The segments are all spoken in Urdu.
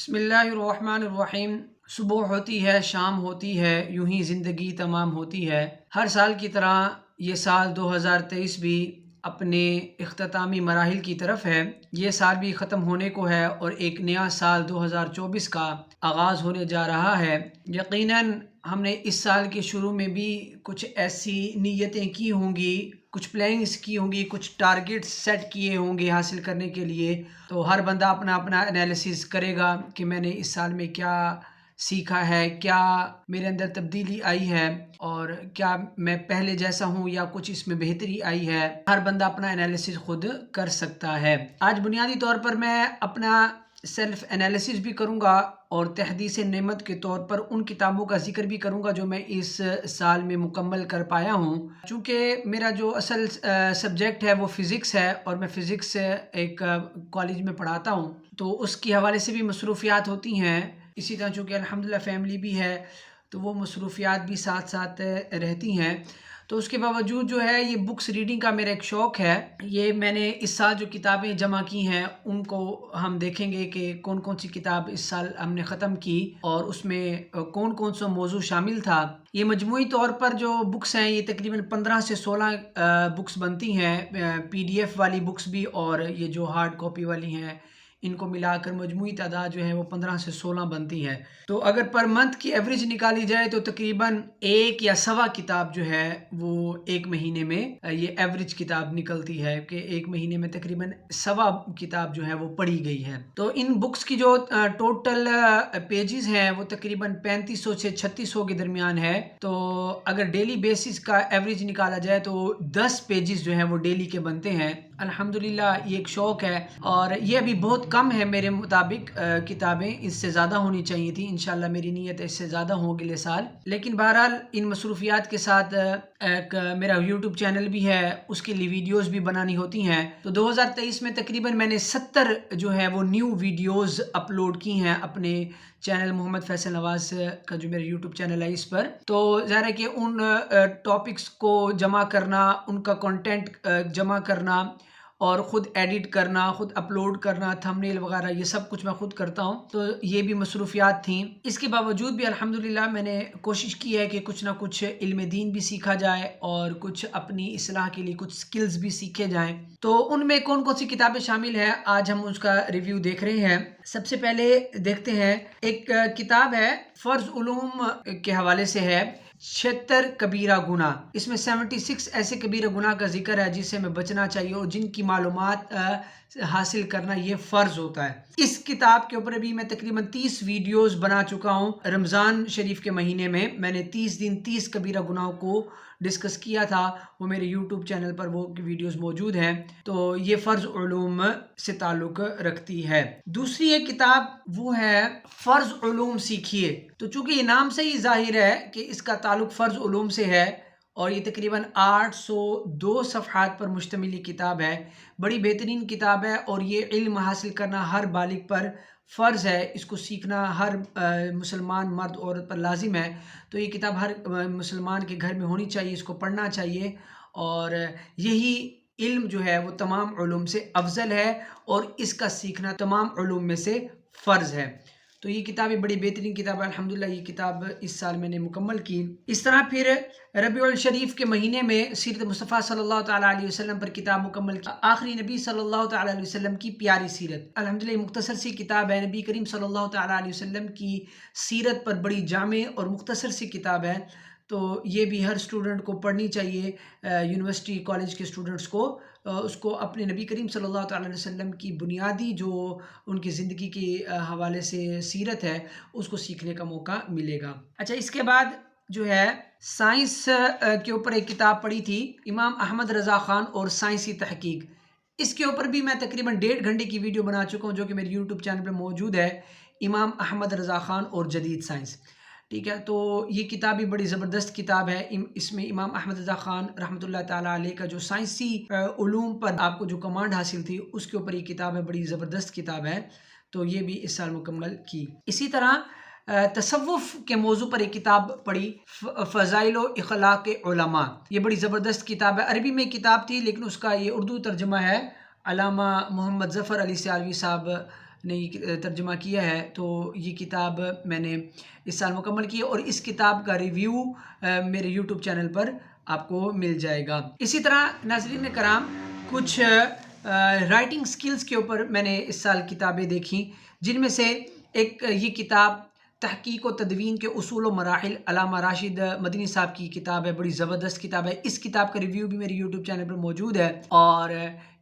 بسم اللہ الرحمن الرحیم۔ صبح ہوتی ہے، شام ہوتی ہے، یوں ہی زندگی تمام ہوتی ہے۔ ہر سال کی طرح یہ سال 2023 بھی اپنے اختتامی مراحل کی طرف ہے۔ یہ سال بھی ختم ہونے کو ہے اور ایک نیا سال 2024 کا آغاز ہونے جا رہا ہے۔ یقیناً ہم نے اس سال کے شروع میں بھی کچھ ایسی نیتیں کی ہوں گی، کچھ پلاننگز کی ہوں گی، کچھ ٹارگیٹس سیٹ کیے ہوں گے حاصل کرنے کے لیے۔ تو ہر بندہ اپنا اپنا انالیسس کرے گا کہ میں نے اس سال میں کیا سیکھا ہے، کیا میرے اندر تبدیلی آئی ہے اور کیا میں پہلے جیسا ہوں یا کچھ اس میں بہتری آئی ہے۔ ہر بندہ اپنا انالیسس خود کر سکتا ہے۔ آج بنیادی طور پر میں اپنا سیلف انالیسس بھی کروں گا اور تحدیث نعمت کے طور پر ان کتابوں کا ذکر بھی کروں گا جو میں اس سال میں مکمل کر پایا ہوں۔ چونکہ میرا جو اصل سبجیکٹ ہے وہ فزکس ہے اور میں فزکس ایک کالج میں پڑھاتا ہوں، تو اس کے حوالے سے بھی مصروفیات ہوتی ہیں۔ اسی طرح چونکہ الحمدللہ فیملی بھی ہے تو وہ مصروفیات بھی ساتھ ساتھ رہتی ہیں۔ تو اس کے باوجود جو ہے یہ بکس ریڈنگ کا میرا ایک شوق ہے۔ یہ میں نے اس سال جو کتابیں جمع کی ہیں ان کو ہم دیکھیں گے کہ کون کون سی کتاب اس سال ہم نے ختم کی اور اس میں کون کون سا موضوع شامل تھا۔ یہ مجموعی طور پر جو بکس ہیں یہ تقریباً 15 سے 16 بکس بنتی ہیں، PDF والی بکس بھی اور یہ جو ہارڈ کاپی والی ہیں، ان کو ملا کر مجموعی تعداد جو ہے وہ 15 سے 16 بنتی ہے۔ تو اگر پر منتھ کی ایوریج نکالی جائے تو تقریباً ایک یا سوا کتاب جو ہے وہ ایک مہینے میں یہ ایوریج کتاب نکلتی ہے کہ ایک مہینے میں تقریباً سوا کتاب جو ہے وہ پڑھی گئی ہے۔ تو ان بکس کی جو ٹوٹل پیجز ہیں وہ تقریباً 3500 سے 3600 کے درمیان ہے۔ تو اگر ڈیلی بیسس کا ایوریج نکالا جائے تو 10 پیجز جو ہیں وہ ڈیلی کے بنتے ہیں۔ الحمدللہ یہ ایک شوق ہے اور یہ ابھی بہت کم ہے میرے مطابق، کتابیں اس سے زیادہ ہونی چاہیے تھی۔ انشاءاللہ میری نیت ہے اس سے زیادہ ہوں اگلے سال، لیکن بہرحال ان مصروفیات کے ساتھ ایک میرا یوٹیوب چینل بھی ہے، اس کے لیے ویڈیوز بھی بنانی ہوتی ہیں۔ تو 2023 میں تقریباً میں نے 70 جو ہے وہ نیو ویڈیوز اپلوڈ کی ہیں اپنے چینل محمد فیصل نواز کا جو میرا یوٹیوب چینل ہے اس پر۔ تو ظاہر ہے کہ ان ٹاپکس کو جمع کرنا، ان کا کنٹینٹ جمع کرنا اور خود ایڈٹ کرنا، خود اپلوڈ کرنا، تھمبنیل وغیرہ یہ سب کچھ میں خود کرتا ہوں، تو یہ بھی مصروفیات تھیں۔ اس کے باوجود بھی الحمدللہ میں نے کوشش کی ہے کہ کچھ نہ کچھ علم دین بھی سیکھا جائے اور کچھ اپنی اصلاح کے لیے کچھ سکلز بھی سیکھے جائیں۔ تو ان میں کون کون سی کتابیں شامل ہیں آج ہم اس کا ریویو دیکھ رہے ہیں۔ سب سے پہلے دیکھتے ہیں، ایک کتاب ہے فرض علوم کے حوالے سے ہے، 76 کبیرہ گناہ۔ اس میں 76 ایسے کبیرہ گناہ کا ذکر ہے جس سے ہمیں بچنا چاہیے اور جن کی معلومات حاصل کرنا یہ فرض ہوتا ہے۔ اس کتاب کے اوپر بھی میں تقریباً 30 ویڈیوز بنا چکا ہوں۔ رمضان شریف کے مہینے میں نے 30 دن 30 کبیرہ گناہوں کو ڈسکس کیا تھا، وہ میرے یوٹیوب چینل پر وہ ویڈیوز موجود ہیں۔ تو یہ فرض علوم سے تعلق رکھتی ہے۔ دوسری ایک کتاب وہ ہے فرض علوم سیکھیے۔ تو چونکہ یہ نام سے ہی ظاہر ہے کہ اس کا تعلق فرض علوم سے ہے اور یہ تقریباً 802 صفحات پر مشتمل یہ کتاب ہے۔ بڑی بہترین کتاب ہے اور یہ علم حاصل کرنا ہر بالغ پر فرض ہے، اس کو سیکھنا ہر مسلمان مرد عورت پر لازم ہے۔ تو یہ کتاب ہر مسلمان کے گھر میں ہونی چاہیے، اس کو پڑھنا چاہیے اور یہی علم جو ہے وہ تمام علوم سے افضل ہے اور اس کا سیکھنا تمام علوم میں سے فرض ہے۔ تو یہ کتاب بڑی بہترین کتاب ہے، الحمدللہ یہ کتاب اس سال میں نے مکمل کی۔ اس طرح پھر ربیع الشریف کے مہینے میں سیرت مصطفیٰ صلی اللہ تعالیٰ علیہ وسلم پر کتاب مکمل کی، آخری نبی صلی اللہ تعالیٰ علیہ وسلم کی پیاری سیرت۔ الحمدللہ یہ مختصر سی کتاب ہے، نبی کریم صلی اللہ تعالیٰ علیہ وسلم کی سیرت پر بڑی جامع اور مختصر سی کتاب ہے۔ تو یہ بھی ہر اسٹوڈنٹ کو پڑھنی چاہیے، یونیورسٹی کالج کے اسٹوڈنٹس کو، اس کو اپنے نبی کریم صلی اللہ تعالیٰ علیہ وسلم کی بنیادی جو ان کی زندگی کے حوالے سے سیرت ہے اس کو سیکھنے کا موقع ملے گا۔ اچھا، اس کے بعد جو ہے سائنس کے اوپر ایک کتاب پڑھی تھی، امام احمد رضا خان اور سائنسی تحقیق۔ اس کے اوپر بھی میں تقریباً 1.5 گھنٹے کی ویڈیو بنا چکا ہوں جو کہ میرے یوٹیوب چینل پہ موجود ہے، امام احمد رضا خان اور جدید سائنس۔ ٹھیک ہے، تو یہ کتاب بھی بڑی زبردست کتاب ہے۔ اس میں امام احمد رضا خان رحمۃ اللہ تعالیٰ علیہ کا جو سائنسی علوم پر آپ کو جو کمانڈ حاصل تھی اس کے اوپر یہ کتاب ہے، بڑی زبردست کتاب ہے۔ تو یہ بھی اس سال مکمل کی۔ اسی طرح تصوف کے موضوع پر ایک کتاب پڑھی، فضائل و اخلاق علماء۔ یہ بڑی زبردست کتاب ہے، عربی میں کتاب تھی لیکن اس کا یہ اردو ترجمہ ہے، علامہ محمد ظفر علی سیالوی صاحب نے یہ ترجمہ کیا ہے، تو یہ کتاب میں نے اس سال مکمل کی ہے، اور اس کتاب کا ریویو میرے یوٹیوب چینل پر آپ کو مل جائے گا۔ اسی طرح ناظرین کرام، کچھ رائٹنگ سکلز کے اوپر میں نے اس سال کتابیں دیکھیں، جن میں سے ایک یہ کتاب تحقیق و تدوین کے اصول و مراحل، علامہ راشد مدنی صاحب کی کتاب ہے، بڑی زبردست کتاب ہے۔ اس کتاب کا ریویو بھی میرے یوٹیوب چینل پر موجود ہے، اور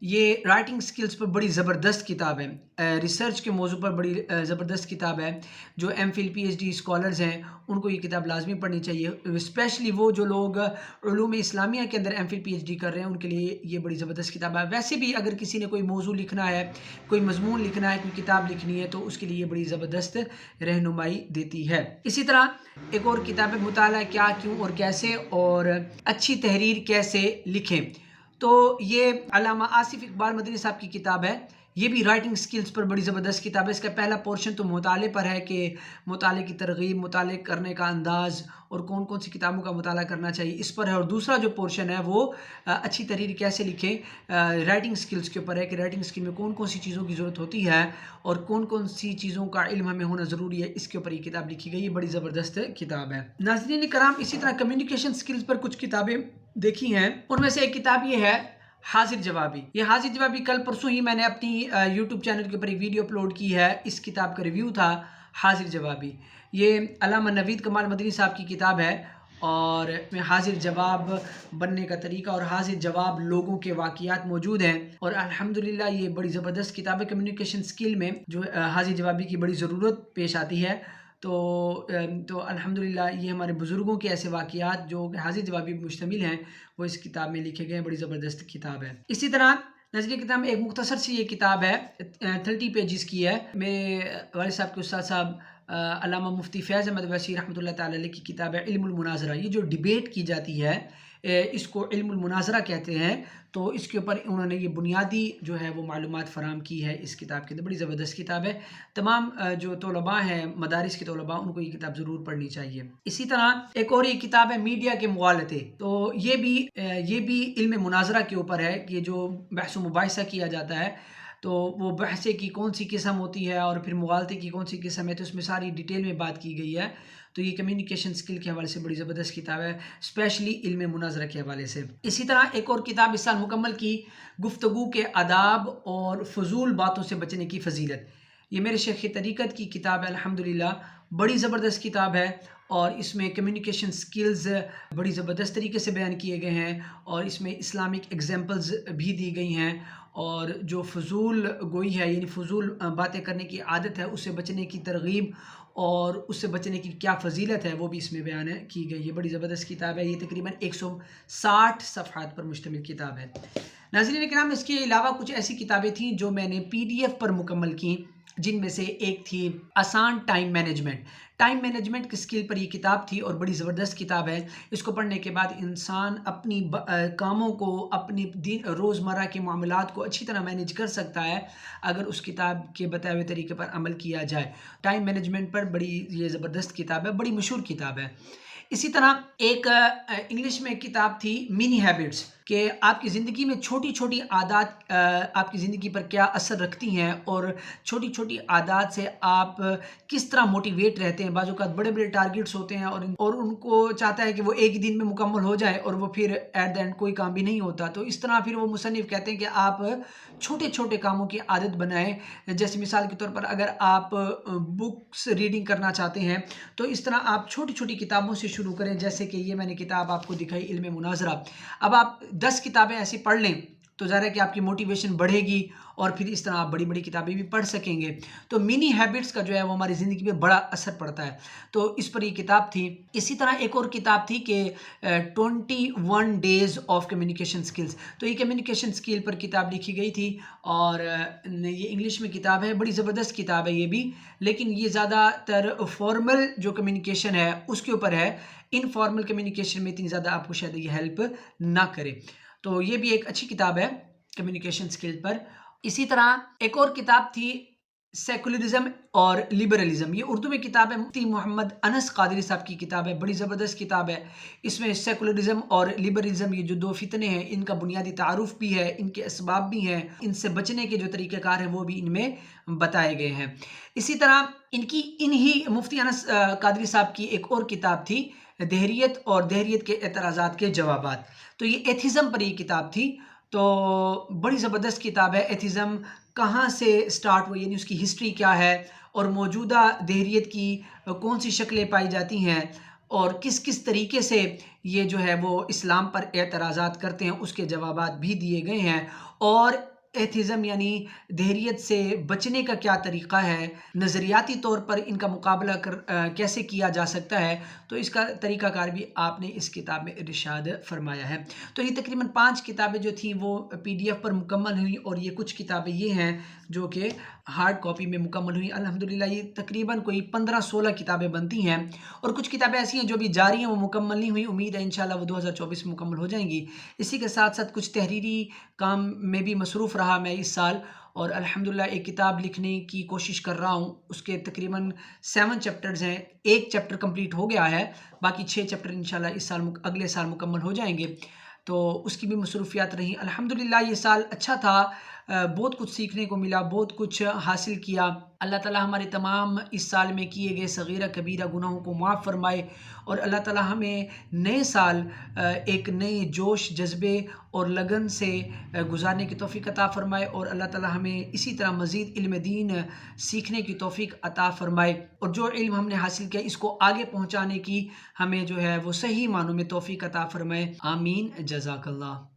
یہ رائٹنگ سکلز پر بڑی زبردست کتاب ہے، ریسرچ کے موضوع پر بڑی زبردست کتاب ہے۔ جو M Phil P H D scholars ہیں ان کو یہ کتاب لازمی پڑھنی چاہیے، اسپیشلی وہ جو لوگ علوم اسلامیہ کے اندر M Phil P H D کر رہے ہیں، ان کے لیے یہ بڑی زبردست کتاب ہے۔ ویسے بھی اگر کسی نے کوئی موضوع لکھنا ہے، کوئی مضمون لکھنا ہے، کوئی کتاب لکھنی ہے، تو اس کے لیے یہ بڑی زبردست رہنمائی دیتی ہے۔ اسی طرح ایک اور کتاب ہے مطالعہ کیا، کیوں اور کیسے، اور اچھی تحریر کیسے لکھیں، تو یہ علامہ آصف اقبال مدنی صاحب کی کتاب ہے۔ یہ بھی رائٹنگ سکلز پر بڑی زبردست کتاب ہے۔ اس کا پہلا پورشن تو مطالعے پر ہے کہ مطالعے کی ترغیب، مطالعے کرنے کا انداز، اور کون کون سی کتابوں کا مطالعہ کرنا چاہیے، اس پر ہے۔ اور دوسرا جو پورشن ہے وہ اچھی تحریر کیسے لکھیں، رائٹنگ سکلز کے اوپر ہے کہ رائٹنگ سکل میں کون کون سی چیزوں کی ضرورت ہوتی ہے اور کون کون سی چیزوں کا علم ہمیں ہونا ضروری ہے، اس کے اوپر یہ کتاب لکھی گئی، یہ بڑی زبردست کتاب ہے۔ ناظرین کرام، اسی طرح کمیونیکیشن سکلز پر کچھ کتابیں دیکھی ہیں، ان میں سے ایک کتاب یہ ہے حاضر جوابی۔ یہ حاضر جوابی کل پرسوں ہی میں نے اپنی یوٹیوب چینل کے اوپر ایک ویڈیو اپلوڈ کی ہے، اس کتاب کا ریویو تھا حاضر جوابی۔ یہ علامہ نوید کمال مدنی صاحب کی کتاب ہے، اور میں حاضر جواب بننے کا طریقہ اور حاضر جواب لوگوں کے واقعات موجود ہیں، اور الحمدللہ یہ بڑی زبردست کتاب ہے۔ کمیونیکیشن سکل میں جو حاضر جوابی کی بڑی ضرورت پیش آتی ہے، تو الحمدللہ یہ ہمارے بزرگوں کے ایسے واقعات جو حاضر جوابی مشتمل ہیں وہ اس کتاب میں لکھے گئے ہیں، بڑی زبردست کتاب ہے۔ اسی طرح نظریہ کتاب میں ایک مختصر سی یہ کتاب ہے، 30 پیجز کی ہے، میرے والد صاحب کے استاد صاحب علامہ مفتی فیض احمد ویسی رحمۃ اللہ تعالی علیہ کی کتاب ہے علم المناظرہ۔ یہ جو ڈیبیٹ کی جاتی ہے اس کو علم المناظرہ کہتے ہیں، تو اس کے اوپر انہوں نے یہ بنیادی جو ہے وہ معلومات فراہم کی ہے اس کتاب کے اندر، بڑی زبردست کتاب ہے۔ تمام جو طلباء ہیں مدارس کے طلباء، ان کو یہ کتاب ضرور پڑھنی چاہیے۔ اسی طرح ایک اور یہ کتاب ہے میڈیا کے مغالطے، تو یہ بھی علم مناظرہ کے اوپر ہے کہ جو بحث و مباحثہ کیا جاتا ہے، تو وہ بحثے کی کون سی قسم ہوتی ہے اور پھر مغالطے کی کون سی قسم ہے، تو اس میں ساری ڈیٹیل میں بات کی گئی ہے۔ تو یہ کمیونیکیشن سکل کے حوالے سے بڑی زبردست کتاب ہے، اسپیشلی علم مناظرہ کے حوالے سے۔ اسی طرح ایک اور کتاب اس سال مکمل کی، گفتگو کے آداب اور فضول باتوں سے بچنے کی فضیلت۔ یہ میرے شیخ طریقت کی کتاب ہے، الحمدللہ بڑی زبردست کتاب ہے، اور اس میں کمیونیکیشن سکلز بڑی زبردست طریقے سے بیان کیے گئے ہیں، اور اس میں اسلامک ایگزامپلز بھی دی گئی ہیں، اور جو فضول گوئی ہے یعنی فضول باتیں کرنے کی عادت ہے، اس سے بچنے کی ترغیب اور اس سے بچنے کی کیا فضیلت ہے وہ بھی اس میں بیان کی گئی ہے۔ بڑی زبردست کتاب ہے، یہ تقریباً 160 صفحات پر مشتمل کتاب ہے۔ ناظرین کرام، اس کے علاوہ کچھ ایسی کتابیں تھیں جو میں نے PDF پر مکمل کی، جن میں سے ایک تھی آسان ٹائم مینجمنٹ۔ ٹائم مینجمنٹ کی سکل پر یہ کتاب تھی، اور بڑی زبردست کتاب ہے۔ اس کو پڑھنے کے بعد انسان اپنی کاموں کو، اپنی روزمرہ کے معاملات کو اچھی طرح مینیج کر سکتا ہے اگر اس کتاب کے بتائے ہوئے طریقے پر عمل کیا جائے۔ ٹائم مینجمنٹ پر بڑی یہ زبردست کتاب ہے، بڑی مشہور کتاب ہے۔ اسی طرح ایک انگلش میں کتاب تھی منی ہیبٹس، کہ آپ کی زندگی میں چھوٹی چھوٹی عادات آپ کی زندگی پر کیا اثر رکھتی ہیں، اور چھوٹی چھوٹی عادات سے آپ کس طرح موٹیویٹ رہتے ہیں۔ بعض اوقات بڑے بڑے ٹارگیٹس ہوتے ہیں اور ان کو چاہتا ہے کہ وہ ایک ہی دن میں مکمل ہو جائے، اور وہ پھر ایٹ دا اینڈ کوئی کام بھی نہیں ہوتا۔ تو اس طرح پھر وہ مصنف کہتے ہیں کہ آپ چھوٹے چھوٹے کاموں کی عادت بنائیں، جیسے مثال کے طور پر اگر آپ بکس ریڈنگ کرنا چاہتے ہیں تو اس طرح آپ چھوٹی چھوٹی کتابوں سے شروع کریں، جیسے کہ یہ میں نے کتاب آپ کو دکھائی علم مناظرہ۔ اب آپ 10 کتابیں ایسی پڑھ لیں تو ظاہر ہے کہ آپ کی موٹیویشن بڑھے گی، اور پھر اس طرح آپ بڑی بڑی کتابیں بھی پڑھ سکیں گے۔ تو منی ہیبٹس کا جو ہے وہ ہماری زندگی میں بڑا اثر پڑتا ہے، تو اس پر یہ کتاب تھی۔ اسی طرح ایک اور کتاب تھی کہ 21 ڈیز آف کمیونیکیشن سکلز، تو یہ کمیونیکیشن سکل پر کتاب لکھی گئی تھی، اور یہ انگلش میں کتاب ہے، بڑی زبردست کتاب ہے یہ بھی، لیکن یہ زیادہ تر فارمل جو کمیونیکیشن ہے اس کے اوپر ہے، انفارمل کمیونیکیشن میں اتنی زیادہ آپ کو شاید یہ ہیلپ نہ کرے۔ تو یہ بھی ایک اچھی کتاب ہے کمیونیکیشن سکل پر۔ اسی طرح ایک اور کتاب تھی سیکولرزم اور لبرلزم، یہ اردو میں کتاب ہے، مفتی محمد انس قادری صاحب کی کتاب ہے، بڑی زبردست کتاب ہے۔ اس میں سیکولرزم اور لبرلزم، یہ جو دو فتنے ہیں، ان کا بنیادی تعارف بھی ہے، ان کے اسباب بھی ہیں، ان سے بچنے کے جو طریقہ کار ہیں وہ بھی ان میں بتائے گئے ہیں۔ اسی طرح انہی مفتی انس قادری صاحب کی ایک اور کتاب تھی، دہریت اور دہریت کے اعتراضات کے جوابات، تو یہ ایتھزم پر یہ کتاب تھی۔ تو بڑی زبردست کتاب ہے۔ ایتھزم کہاں سے سٹارٹ ہوئی، یعنی اس کی ہسٹری کیا ہے، اور موجودہ دہریت کی کون سی شکلیں پائی جاتی ہیں، اور کس کس طریقے سے یہ جو ہے وہ اسلام پر اعتراضات کرتے ہیں، اس کے جوابات بھی دیے گئے ہیں۔ اور ایتھزم یعنی دہریت سے بچنے کا کیا طریقہ ہے، نظریاتی طور پر ان کا مقابلہ کیسے کیا جا سکتا ہے، تو اس کا طریقہ کار بھی آپ نے اس کتاب میں ارشاد فرمایا ہے۔ تو یہ تقریباً 5 کتابیں جو تھیں وہ PDF پر مکمل ہوئیں، اور یہ کچھ کتابیں یہ ہیں جو کہ ہارڈ کاپی میں مکمل ہوئیں۔ الحمدللہ یہ تقریباً کوئی 15-16 کتابیں بنتی ہیں، اور کچھ کتابیں ایسی ہیں جو بھی جاری ہیں، وہ مکمل نہیں ہوئی، امید ہے انشاءاللہ وہ 2024 میں مکمل ہو جائیں گی۔ اسی کے ساتھ ساتھ کچھ تحریری کام میں بھی مصروف رہا میں اس سال، اور الحمدللہ ایک کتاب لکھنے کی کوشش کر رہا ہوں، اس کے تقریباً 7 چیپٹرز ہیں، ایک چیپٹر کمپلیٹ ہو گیا ہے، باقی 6 چیپٹر انشاءاللہ اس سال اگلے سال مکمل ہو جائیں گے، تو اس کی بھی مصروفیات رہیں۔ الحمدللہ یہ سال اچھا تھا، بہت کچھ سیکھنے کو ملا، بہت کچھ حاصل کیا۔ اللہ تعالی ہمارے تمام اس سال میں کیے گئے صغیرہ کبیرہ گناہوں کو معاف فرمائے، اور اللہ تعالی ہمیں نئے سال ایک نئے جوش، جذبے اور لگن سے گزارنے کی توفیق عطا فرمائے، اور اللہ تعالی ہمیں اسی طرح مزید علم دین سیکھنے کی توفیق عطا فرمائے، اور جو علم ہم نے حاصل کیا اس کو آگے پہنچانے کی ہمیں جو ہے وہ صحیح معنوں میں توفیق عطا فرمائے۔ آمین، جزاک اللہ۔